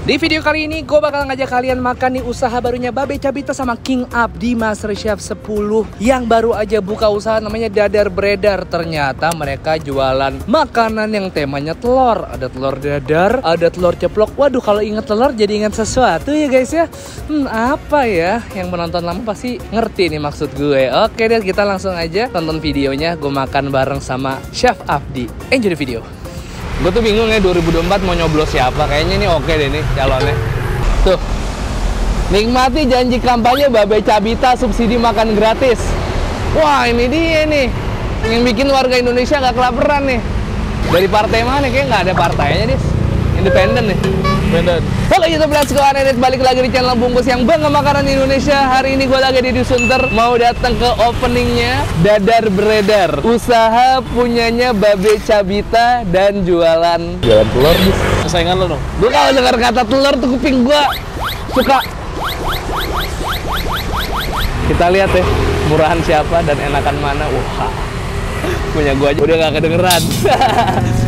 Di video kali ini gue bakal ngajak kalian makan nih usaha barunya Babe Cabita sama King Abdi MasterChef 10 yang baru aja buka usaha namanya Dadar Beredar. Ternyata mereka jualan makanan yang temanya telur. Ada telur dadar, ada telur ceplok. Waduh, kalau inget telur jadi inget sesuatu ya guys ya. Apa ya? Yang menonton lama pasti ngerti nih maksud gue. Oke deh, kita langsung aja tonton videonya. Gue makan bareng sama Chef Abdi. Enjoy the video. Gue tuh bingung ya 2024 mau nyoblos siapa. Kayaknya ini oke deh nih calonnya. Tuh, nikmati janji kampanye Babe Cabita subsidi makan gratis. Wah, ini dia nih yang bikin warga Indonesia gak kelaparan nih. Dari partai mana? Kayaknya nggak ada partainya nih. Independen nih. Independen. Halo YouTube, let's go Anet, balik lagi di channel Bungkus yang bangga makanan Indonesia. Hari ini gue lagi di Sunter, mau datang ke openingnya Dadar Beredar, usaha punyanya Babe Cabita dan jualan telur. Saingan lo dong. Gue kalau dengar kata telur tuh kuping gue suka. Kita lihat ya, murahan siapa dan enakan mana. Wah, punya gue aja udah gak kedengeran.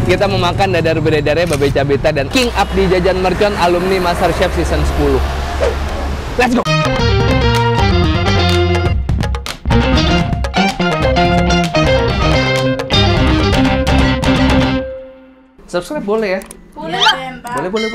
Kita mau makan Dadar Beredarnya Babe Cabita dan King Abdi Jajan Mercon alumni MasterChef season 10. Let's go. Subscribe boleh ya? Boleh lah. Boleh.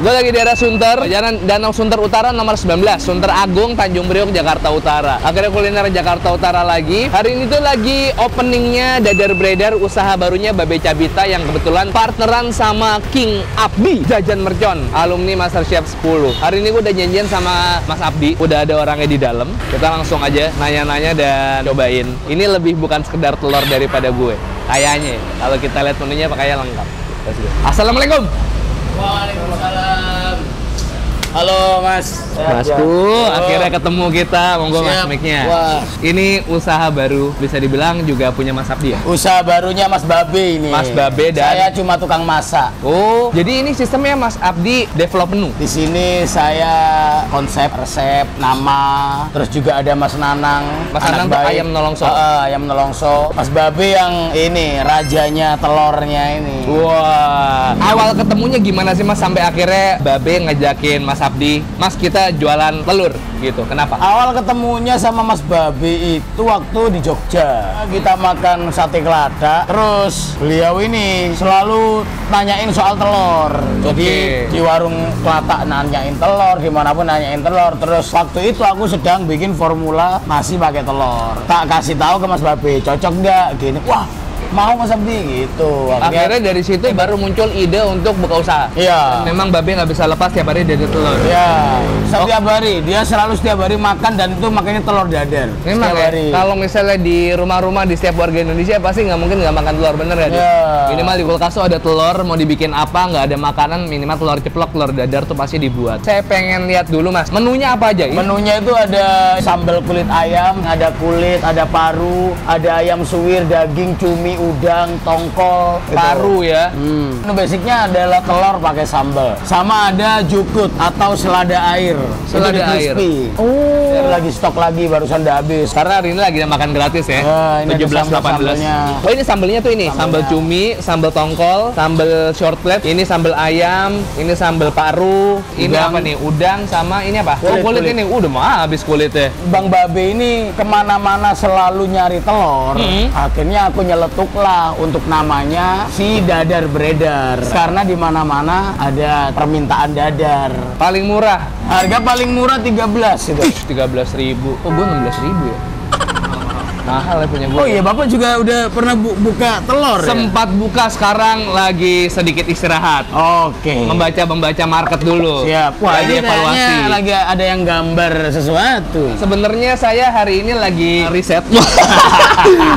Gue lagi di daerah Sunter, Jalan Danau Sunter Utara nomor 19, Sunter Agung, Tanjung Priok, Jakarta Utara. Akhirnya kuliner Jakarta Utara lagi. Hari ini tuh lagi openingnya Dadar Beredar, usaha barunya Babe Cabita yang kebetulan partneran sama King Abdi Jajan Mercon, alumni MasterChef 10. Hari ini gue udah janjian sama Mas Abdi, udah ada orangnya di dalam. Kita langsung aja nanya-nanya dan cobain. Ini lebih bukan sekedar telur daripada gue. Kayaknya, kalau kita lihat menunya pakainya lengkap. Assalamualaikum. Waalaikumsalam. Halo Mas. Masku, akhirnya ketemu kita. Monggo Mas mic-nya. Wah. Ini usaha baru, bisa dibilang juga punya Mas Abdi ya? Usaha barunya Mas Babe ini. Mas Babe dan saya cuma tukang masak. Oh, jadi ini sistemnya Mas Abdi develop menu. Di sini saya konsep, resep, nama, terus juga ada Mas Nanang. Mas Nanang tuh ayam nolongso. Ayam nolongso. Mas Babe yang ini rajanya telurnya ini. Wah. Awal ketemunya gimana sih Mas sampai akhirnya Babe ngajakin Mas Abdi, Mas kita jualan telur gitu. Kenapa? Awal ketemunya sama Mas Babe itu waktu di Jogja. Kita makan sate kelada, terus beliau ini selalu nanyain soal telur. Jadi di warung kelata nanyain telur, dimanapun nanyain telur. Terus waktu itu aku sedang bikin formula masih pakai telur. Tak kasih tahu ke Mas Babe, cocok nggak? Gini, wah mau Mas Abdi gitu. Akhirnya dari situ baru muncul ide untuk buka usaha. Iya. Memang Babe nggak bisa lepas tiap hari dari telur. Iya. Setiap hari dia setiap hari makan dan itu makanya telur dadar. Memang ya. Kalau misalnya di rumah-rumah di setiap warga Indonesia pasti nggak mungkin nggak makan telur, bener ya? Iya. Minimal di kulkas tuh ada telur, mau dibikin apa nggak ada makanan minimal telur ceplok, telur dadar tuh pasti dibuat. Saya pengen lihat dulu Mas, menunya apa aja? Menunya itu ada sambal kulit ayam, ada kulit, ada paru, ada ayam suwir, daging, cumi, udang, tongkol, paru gitu. Ya. Ini basicnya adalah telur pakai sambal. Sama ada jukut atau selada air. Selada air. Oh. Lagi stok lagi, barusan udah habis. Karena hari ini lagi ada makan gratis ya. Ini 17-18. Oh ini sambelnya tuh ini, sambal cumi, sambal tongkol, sambal short plate, ini sambal ayam, ini sambal paru, ini apa nih? Udang sama ini apa? Kulit ini. Udah mah habis kulitnya. Bang Babe ini kemana-mana selalu nyari telur. Akhirnya aku nyeletuklah untuk namanya si Dadar Beredar. Karena di mana-mana ada permintaan dadar. Paling murah. Harga paling murah 13 itu. 13.000. Oh, gue 16.000 ya. Mahal ya punya gue. Oh iya, Bapak juga udah pernah buka telur sempat ya? Buka, sekarang lagi sedikit istirahat. Oke. Membaca market dulu. Siap. Wah, ini evaluasi. Lagi ada yang gambar sesuatu. Sebenarnya saya hari ini lagi riset.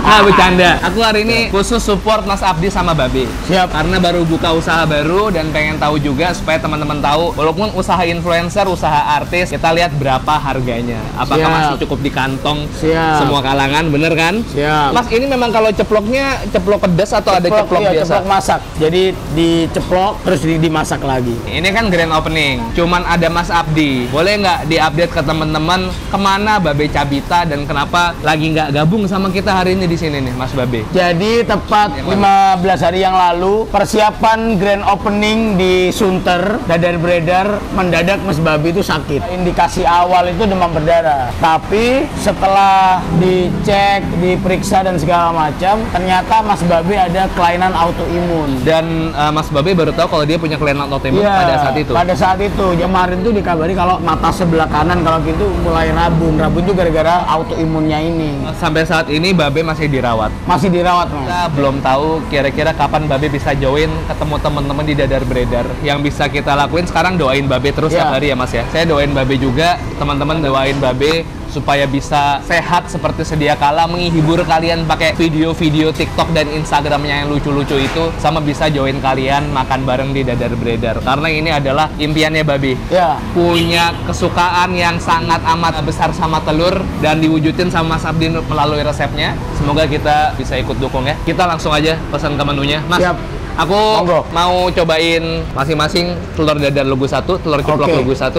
Nah, bercanda. Aku hari ini khusus support Mas Abdi sama Babe. Siap. Karena baru buka usaha baru dan pengen tahu juga supaya teman-teman tahu. Walaupun usaha influencer, usaha artis, kita lihat berapa harganya. Apakah masih cukup di kantong semua kalangan. bener kan? Siap. Mas, ini memang kalau ceploknya ceplok pedas atau ada ceplok iya, biasa? ceplok masak. Jadi diceplok terus dimasak lagi. Ini kan grand opening, cuman ada Mas Abdi. Boleh nggak diupdate ke teman-teman kemana Babe Cabita dan kenapa lagi nggak gabung sama kita hari ini di sini nih, Mas Babe? Jadi tepat 15 hari yang lalu persiapan grand opening di Sunter, Dadar Beredar, mendadak Mas Babe itu sakit. Indikasi awal itu demam berdarah. Tapi setelah dicek, diperiksa dan segala macam, ternyata Mas Babe ada kelainan autoimun. Dan Mas Babe baru tahu kalau dia punya kelainan autoimun pada saat itu. Pada saat itu, kemarin tuh dikabari kalau mata sebelah kanan kalau gitu mulai rabun. Rabun itu gara-gara autoimunnya ini. Sampai saat ini Babe masih dirawat. Masih dirawat, Mas. Kita belum tahu kira-kira kapan Babe bisa join ketemu teman-teman di Dadar Beredar. Yang bisa kita lakuin sekarang doain Babe terus tiap hari ya, Mas ya. Saya doain Babe juga, teman-teman doain Babe supaya bisa sehat seperti sedia kala, menghibur kalian pakai video-video TikTok dan Instagramnya yang lucu-lucu itu, sama bisa join kalian makan bareng di Dadar Beredar. Karena ini adalah impiannya Babe. Ya. Punya kesukaan yang sangat amat besar sama telur dan diwujudin sama Mas Abdi melalui resepnya. Semoga kita bisa ikut dukung ya. Kita langsung aja pesan ke menunya, Mas. Siap. Aku mau cobain masing-masing telur dadar lugu 1, telur ceplok lugu 1.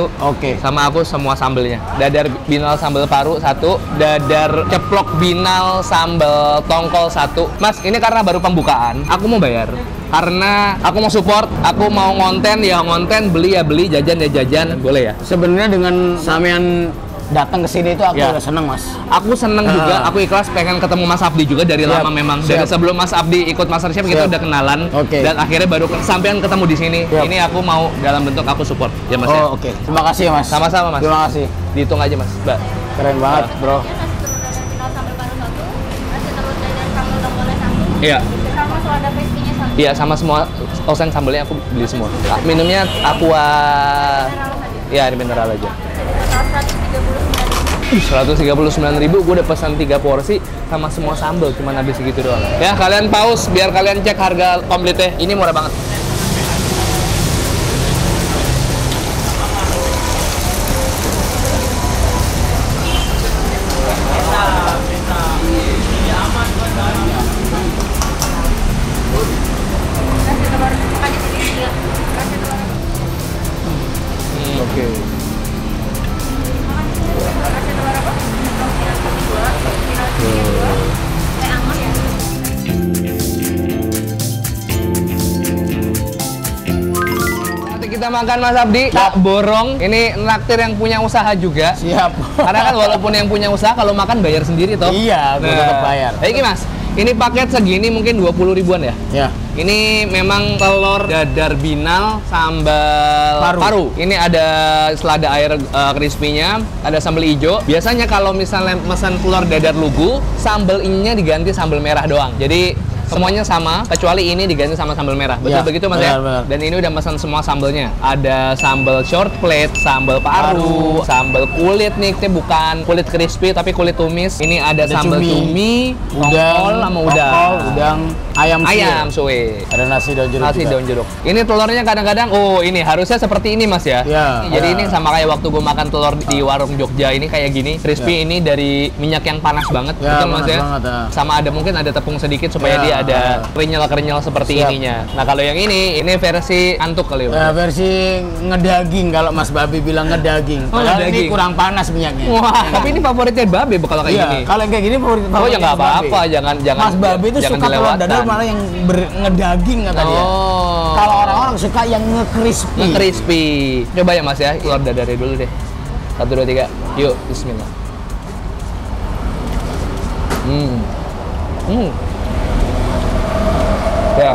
Sama aku semua sambelnya. Dadar binal sambal paru 1, dadar ceplok binal sambal tongkol 1. Mas, ini karena baru pembukaan, aku mau bayar. Karena aku mau support, aku mau ngonten ya ngonten, beli ya beli, jajan ya jajan, boleh ya? Sebenarnya dengan sampean datang ke sini itu aku udah seneng, Mas. Aku seneng juga, aku ikhlas pengen ketemu Mas Abdi juga dari lama memang. Dari sebelum Mas Abdi ikut MasterChef kita udah kenalan. Dan akhirnya baru sampean ketemu di sini. Ini aku mau dalam bentuk aku support ya, Mas ya. Terima kasih ya, Mas. Sama-sama, Mas. Terima kasih. Dihitung aja, Mas. Mbak. Keren banget, Bro. Iya. Iya, sama semua oseng sambelnya aku beli semua. Minumnya aqua. Iya, di mineral aja. 139.000, gue udah pesan 3 porsi sama semua sambal, cuman habis segitu doang. Ya, kalian pause biar kalian cek harga komplitnya. Ini murah banget. Kita makan Mas Abdi, tak borong. Ini naktir yang punya usaha juga. Siap. Karena kan walaupun yang punya usaha kalau makan bayar sendiri toh. Iya, gue tetap bayar. Ini Mas, ini paket segini mungkin 20 ribuan ya? Ya. Ini memang telur dadar binal sambal paru. Ini ada selada air crispy-nya, ada sambal hijau. Biasanya kalau misalnya pesan telur dadar lugu, sambal ininya diganti sambal merah doang. Jadi semuanya sama, kecuali ini diganti sama sambal merah. Betul begitu, Mas ya? Benar. Dan ini udah pesan semua sambalnya. Ada sambal short plate, sambal paru, sambal kulit nih. Ini bukan kulit crispy, tapi kulit tumis. Ini ada sambal cumi, tongkol sama udang, ayam suwe. Ada nasi daun jeruk. Nasi daun jeruk. Ini telurnya kadang-kadang, ini harusnya seperti ini, Mas ya? Iya. Jadi ini sama kayak waktu gue makan telur di warung Jogja ini kayak gini. Crispy ini dari minyak yang panas banget. Betul, Mas ya? Sama ada mungkin ada tepung sedikit supaya dia ada kerenyal-kerenyal seperti ininya. Nah, kalau yang ini versi antuk kali ya? Versi ngedaging kalau Mas Babe bilang ngedaging. Padahal ini kurang panas minyaknya. Wah, tapi ini favoritnya Babe kalau kayak gini. Kalau yang kayak gini favorit. Oh ya nggak apa-apa, jangan Mas Babe itu suka telur dadar malah yang ngedaging kata dia. Kalau orang-orang suka yang nge-crispy. Coba ya, Mas ya, telur dadarnya dulu deh. 1, 2, 3. Yuk, bismillah. Ya,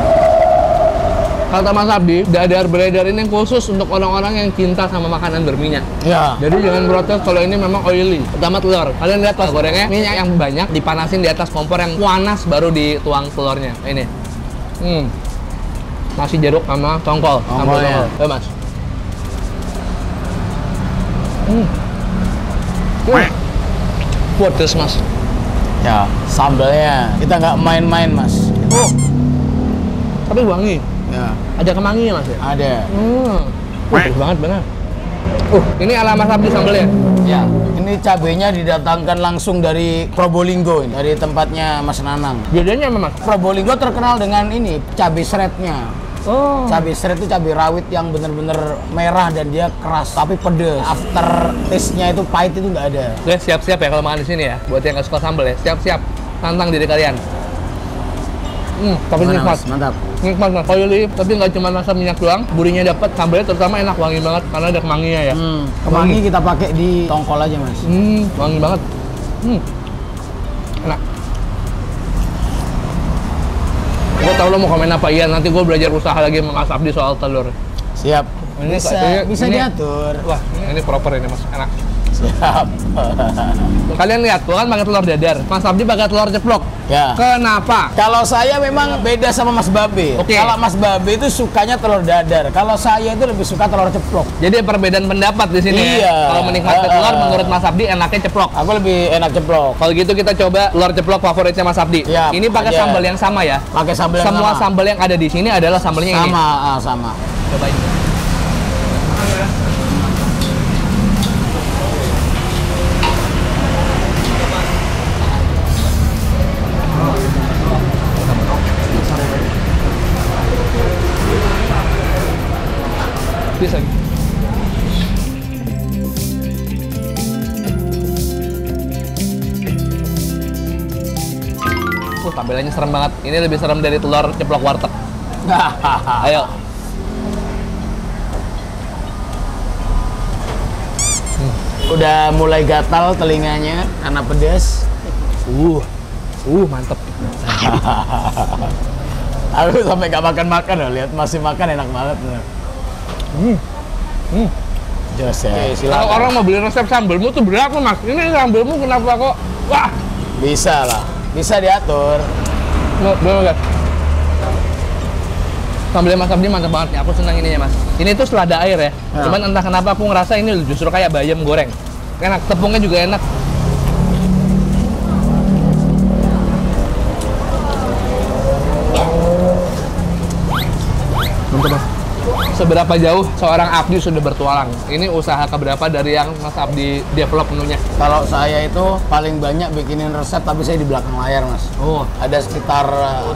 kata Mas Abdi, Dadar Beredar ini khusus untuk orang-orang yang cinta sama makanan berminyak. Ya. Jadi jangan protes kalau ini memang oily. Pertama telur. Kalian lihat pas gorengnya, minyak yang banyak dipanasin di atas kompor yang panas baru dituang telurnya. Ini. Nasi jeruk sama tongkol. Tongkolnya. Ya, Mas. Pedes, Mas. Ya, sambalnya kita nggak main-main, Mas. Tapi wangi. Ya. Ada kemanginya, Mas ya? Ada. Pedes banget benar. Ini ala Mas Abdi sambelnya. Ya, ini cabenya didatangkan langsung dari Probolinggo, dari tempatnya Mas Nanang. Bedanya apa, Mas? Probolinggo terkenal dengan ini, cabai seretnya. Oh. Cabai seret itu cabai rawit yang bener-bener merah dan dia keras, tapi pedes. After taste-nya itu pahit itu nggak ada. Guys, siap-siap ya kalau makan di sini ya. Buat yang nggak suka sambal ya, siap-siap. Tantang diri kalian. Tapi Gimana, nikmat. Mas? Mantap. Nikmat, Mas. Oily, tapi nggak cuma rasa minyak doang. Gurihnya dapat, sambalnya terutama enak, wangi banget karena ada kemanginya ya. Kemangi kita pakai di tongkol aja, Mas. Wangi banget. Enak. Gue tau lo mau komen apa, iya nanti gue belajar usaha lagi sama Mas Abdi soal telur. Siap. Ini Bisa ini- diatur. Wah, ini proper ini Mas, enak. Siap. Kalian lihat, gue kan pakai telur dadar, Mas Abdi pakai telur ceplok. Ya. Kenapa? Kalau saya memang beda sama Mas Babe. Oke. Kalau Mas Babe itu sukanya telur dadar. Kalau saya itu lebih suka telur ceplok. Jadi perbedaan pendapat di sini Iya. ya. Kalau menikmati telur, menurut Mas Abdi enaknya ceplok. Aku lebih enak ceplok. Kalau gitu kita coba telur ceplok favoritnya Mas Abdi. Siap, Ini pakai aja. sambal yang sama ya. Pakai sambal yang Semua sama. sambal yang ada di sini adalah sambalnya ini. Sama. Cobain. Bisa. Tampilannya serem banget. Ini lebih serem dari telur ceplok warteg. Ayo. Udah mulai gatal telinganya karena pedas. Mantep. Aku sampai gak makan loh, lihat masih makan enak banget. Jos ya. Oke, Kalau silakan. orang mau beli resep sambelmu tuh berapa, Mas? Ini sambelmu kenapa kok? Wah, Bisa lah, bisa diatur. belum guys. Sambelnya Mas Abdi mantap banget nih. Aku senang ininya, Mas. Ini tuh selada air ya. Ya. Cuman entah kenapa aku ngerasa ini justru kayak bayam goreng. Enak, tepungnya juga enak. Mantap, Mas. Seberapa jauh seorang Abdi sudah bertualang? Ini usaha keberapa dari yang Mas Abdi develop menunya? Kalau saya itu paling banyak bikinin resep tapi saya di belakang layar, Mas. Oh, Ada sekitar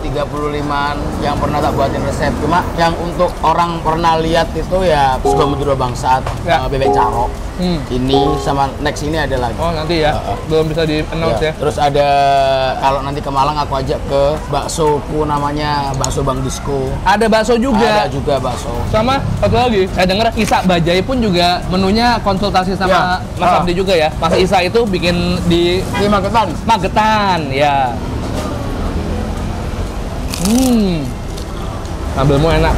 35-an yang pernah tak buatin resep. Cuma yang untuk orang pernah lihat itu ya Sudah Madura Bangsat, Ya. Bebek Caro. hmm. Ini sama next ini ada lagi. Oh nanti ya, belum bisa di-announce ya. Terus ada kalau nanti ke Malang aku ajak ke baksoku namanya bakso Bang Disko. Ada bakso juga. Ada juga bakso. Sama satu lagi, saya dengar Isa Bajai pun juga menunya konsultasi sama Ya. Mas Abdi juga ya. Mas Isa itu bikin di Di Magetan. Magetan, ya. Sambelmu enak,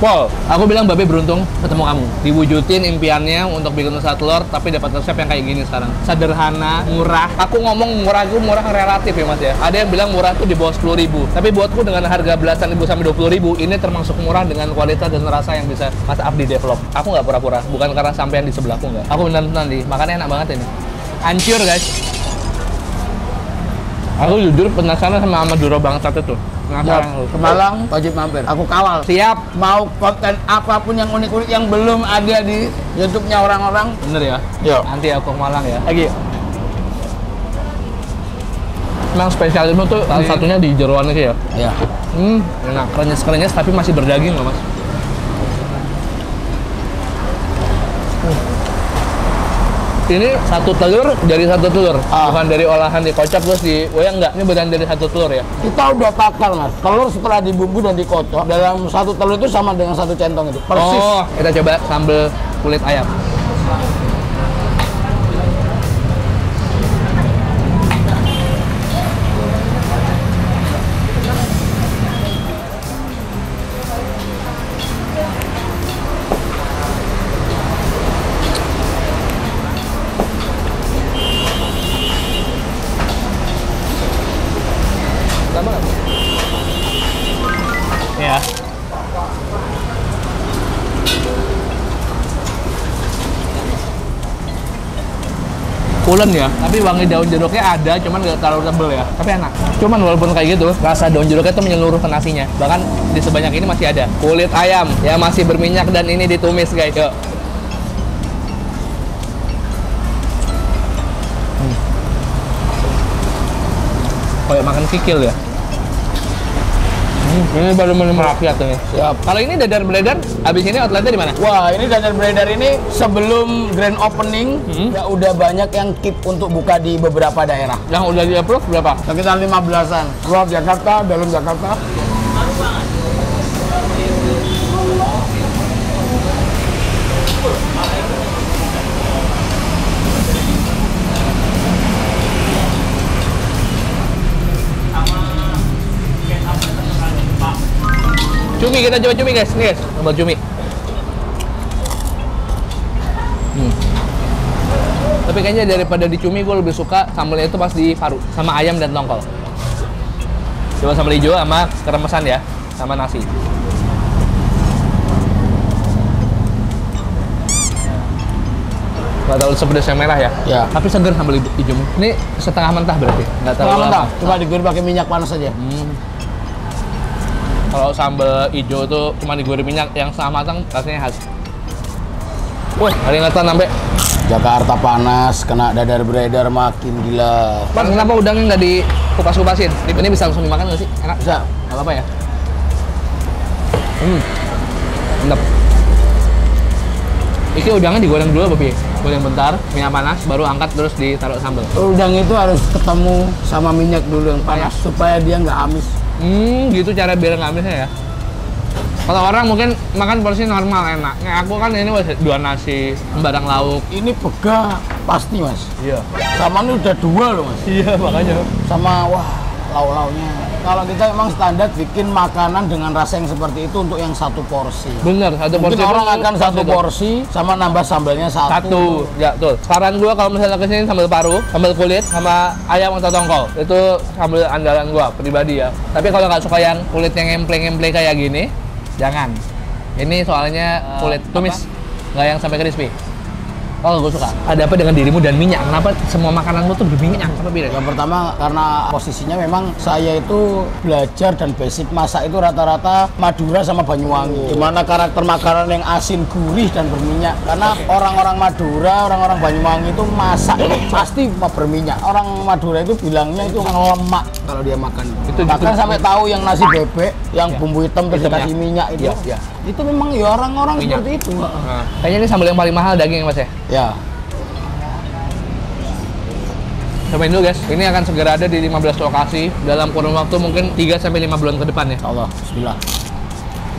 Pol. Aku bilang Babe beruntung ketemu kamu. Diwujudin impiannya untuk bikin usaha telur, tapi dapat resep yang kayak gini sekarang. Sederhana, murah. Aku ngomong murah itu murah relatif ya Mas ya. Ada yang bilang murah tuh di bawah 10.000. Tapi buatku dengan harga belasan ribu sampai 20.000, ini termasuk murah dengan kualitas dan rasa yang bisa Mas Abdi develop. Aku nggak pura-pura, bukan karena sampean di sebelahku nggak. Aku benar-benar nih, makannya enak banget ini. Hancur guys. Aku jujur penasaran sama Madura Bangsat itu. Penasaran lu. Ke Malang wajib mampir. Aku kawal. Siap. Mau konten apapun yang unik-unik yang belum ada di YouTube-nya orang-orang. Bener ya? Yuk. Nanti aku ke Malang ya. Lagi. Emang spesialisme tuh salah satunya di jeroan itu ya? Ya. Enak. Krenyes-krenyes tapi masih berdaging loh Mas. Ini satu telur dari satu telur, bukan dari olahan dikocok terus di wayang enggak. Ini beneran dari satu telur ya. Kita udah takar, Mas. Telur setelah dibumbu dan dikocok, dalam satu telur itu sama dengan satu centong itu. Persis. Oh, kita coba sambal kulit ayam. Ya. Pulen ya, tapi wangi daun jeruknya ada, cuman nggak terlalu tebel ya. Tapi enak. Cuman walaupun kayak gitu, rasa daun jeruknya tuh menyeluruh ke nasinya. Bahkan di sebanyak ini masih ada kulit ayam yang masih berminyak dan ini ditumis guys. Yuk. Kayak makan kikil ya. Ini baru menu merakyat ini. Siap. Kalau ini dadar beredar, abis ini outletnya di mana? Wah, ini dadar beredar ini sebelum grand opening ya udah banyak yang keep untuk buka di beberapa daerah. Yang udah di approve berapa? Sekitar 15-an. Luar Jakarta, dalam Jakarta. Cumi, kita coba cumi guys, nih guys, sambal cumi. Tapi kayaknya daripada di cumi gue lebih suka sambalnya itu pas di paru sama ayam dan tongkol. Coba sambal hijau sama keremesan ya, sama nasi. Gak terlalu sepedas yang merah ya? Ya. Tapi seger sambal hijau. Ini setengah mentah berarti? Nggak terlalu Mentah, lama. cuma digoreng pakai minyak panas aja. Kalau sambal hijau tuh cuma digoreng minyak yang setengah matang rasanya khas. Wih, hari ingatan sampai. Jakarta panas, kena dadar beredar makin gila. Mas, kenapa udangnya nggak dikupas-kupasin? Ini bisa langsung dimakan nggak sih? Enak? Bisa. Nggak apa-apa ya? Mantap. Iki udangnya digoreng dulu, Bobi. Goreng bentar, minyak panas, baru angkat terus ditaruh sambal. Udang itu harus ketemu sama minyak dulu yang panas supaya dia nggak amis. Gitu cara biar nggak amisnya ya. Kalau orang mungkin makan porsi normal enak. Kayak aku kan ini dua nasi, barang lauk. Ini pega pasti mas. Iya. Sama ini udah dua loh mas. Iya makanya. Sama wah lauk-lauknya. Kalau kita memang standar bikin makanan dengan rasa yang seperti itu untuk yang satu porsi. Bener, satu Mungkin porsi. orang akan satu porsi sama nambah sambalnya satu. Ya, betul. Saran gua kalau misalnya kesini sambal paru, sambal kulit, sama ayam atau tongkol. Itu sambal andalan gua pribadi ya. Tapi kalau nggak suka yang kulit yang ngempleng-ngempleng kayak gini, jangan. Ini soalnya kulit tumis, nggak yang sampai crispy. Oh, gue suka. Ada apa dengan dirimu dan minyak? Kenapa semua makanan lu tuh berminyak? Apa beda? Yang pertama karena posisinya memang saya itu belajar dan basic masak itu rata-rata Madura sama Banyuwangi. Dimana karakter makanan yang asin, gurih dan berminyak. Karena orang-orang Madura, orang-orang Banyuwangi itu masak itu pasti berminyak. Orang Madura itu bilangnya itu lemak kalau dia makan. Itu bahkan sampai tahu yang nasi bebek, yang bumbu hitam terus Hitam, dikasih minyak itu. Iya. Itu memang ya orang-orang Minyak. seperti itu. Nah, kayaknya ini sambal yang paling mahal daging ya mas ya? Ya. Cobain dulu guys, ini akan segera ada di 15 lokasi dalam kurun waktu mungkin 3-5 bulan ke depan ya. Allah, bismillah.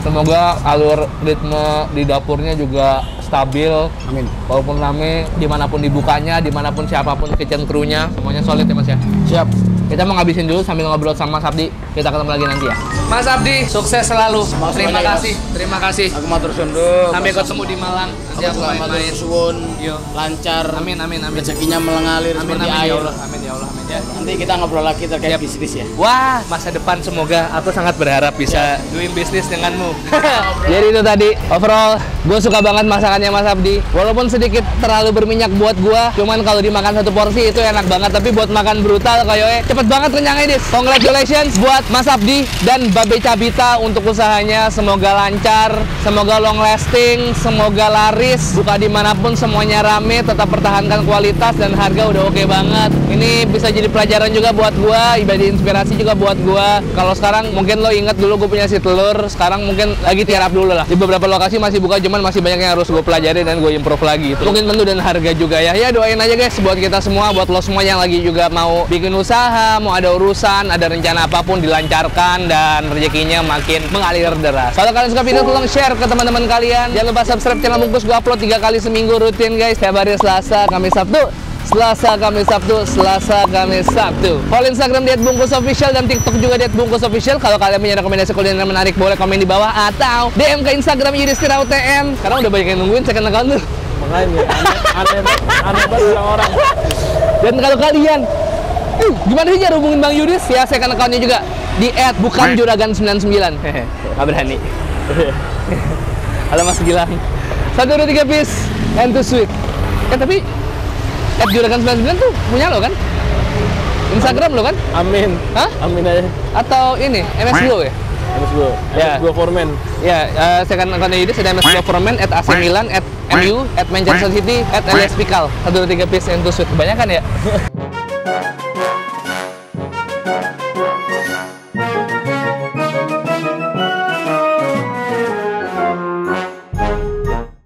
Semoga alur ritme di dapurnya juga stabil. Amin. Walaupun rame, dimanapun dibukanya, dimanapun siapapun kitchen crew-nya, semuanya solid ya mas ya. Siap. Kita mau ngabisin dulu sambil ngobrol sama Mas Abdi. Kita ketemu lagi nanti ya. Mas Abdi, sukses selalu. Terima kasih. Terima kasih. Aku matur suwun. Sampai ketemu di Malang. Nanti aku main-main. Suwun. Yo. Lancar. Amin, amin, amin. Rezekinya mengalir Amin, seperti amin, air. ya Allah. Amin, ya Allah. Amin, ya. Nanti kita ngobrol lagi terkait Siap. bisnis ya. Wah, masa depan semoga aku sangat berharap bisa doing bisnis denganmu. Jadi itu tadi, overall gue suka banget masakannya Mas Abdi. Walaupun sedikit terlalu berminyak buat gue, cuman kalau dimakan satu porsi itu enak banget. Tapi buat makan brutal kayaknya cepet banget renyangnya dis. Congratulations buat Mas Abdi dan Babe Cabita untuk usahanya. Semoga lancar, semoga long lasting, semoga laris. Buka dimanapun semuanya rame, tetap pertahankan kualitas dan harga udah oke banget. Ini bisa jadi pelajaran juga buat gua, jadi inspirasi juga buat gua. Kalau sekarang mungkin lo inget dulu gue punya si telur, sekarang mungkin lagi tiarap dulu lah. Di beberapa lokasi masih buka, cuman masih banyak yang harus gue pelajari dan gue improve lagi. Mungkin menu dan harga juga ya. Ya doain aja guys buat kita semua, buat lo semua yang lagi juga mau bikin usaha, mau ada urusan, ada rencana apapun dilancarkan dan rezekinya makin mengalir deras. Kalau kalian suka video tolong share ke teman-teman kalian. Jangan lupa subscribe channel Bungkus, gue upload 3 kali seminggu rutin guys. Setiap hari Selasa, Kamis, Sabtu. Selasa, Kamis, Sabtu, Selasa, Kamis, Sabtu. Follow Instagram @bungkusofficial dan TikTok juga @bungkusofficial. Kalau kalian punya rekomendasi kuliner menarik, boleh komen di bawah atau DM ke Instagram Yudhistira UTM. Sekarang udah banyak yang nungguin second account tuh. Makanya aneh banget orang-orang. Dan kalau kalian gimana sih cara hubungin Bang Yudis? Ya second account-nya juga di @bukanjuragan99. Nggak berani. Halo Mas Gilang. 1, 2, 3 piece and too sweet. Tapi @juragan99 tuh punya lo kan? Instagram lo kan? Amin. Hah? Amin aja. Atau ini MS Glow ya? MS Go. Ya. MS Go Foreman. Ya, second account-nya Yudis ada MS Glow Foreman, @AC Milan, @MU, @Manchester City, @Elias Pikal. 1, 2, 3 piece and too sweet. Kebanyakan ya? Bye.